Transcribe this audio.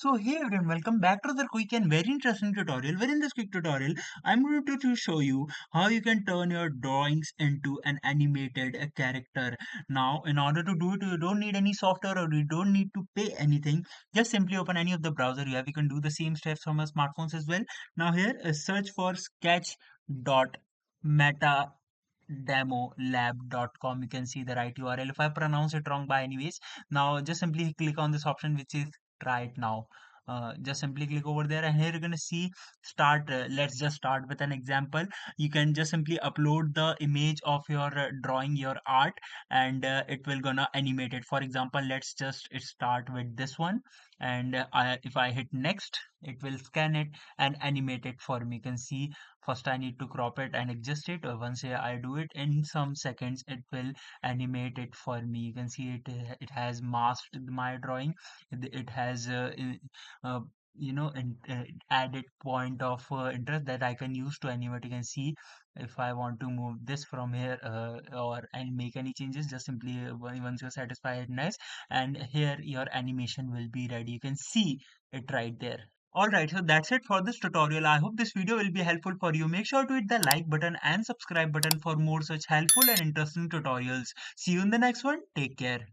So hey everyone, welcome back to the quick and very interesting tutorial. Where in this quick tutorial, I'm going to show you how you can turn your drawings into an animated character. Now, in order to do it, you don't need any software or you don't need to pay anything. Just simply open any of the browser you have. You can do the same steps from your smartphones as well. Now here, search for sketch.meta demolab.com. You can see the right URL. If I pronounce it wrong by anyways, now just simply click on this option which is try it now. Just simply click over there and here you're gonna see start. Let's just start with an example. You can just simply upload the image of your drawing, your art, and it will gonna animate it. For example, let's just start with this one, and if I hit next, it will scan it and animate it for me. You can see first I need to crop it and adjust it. Once I do it in some seconds, it will animate it for me. You can see it has masked my drawing. It has uh, added point of interest that I can use to animate. You can see if I want to move this from here or and make any changes, just simply once you're satisfied, nice, and here your animation will be ready. You can see it right there. Alright, so that's it for this tutorial. I hope this video will be helpful for you. Make sure to hit the like button and subscribe button for more such helpful and interesting tutorials. See you in the next one. Take care.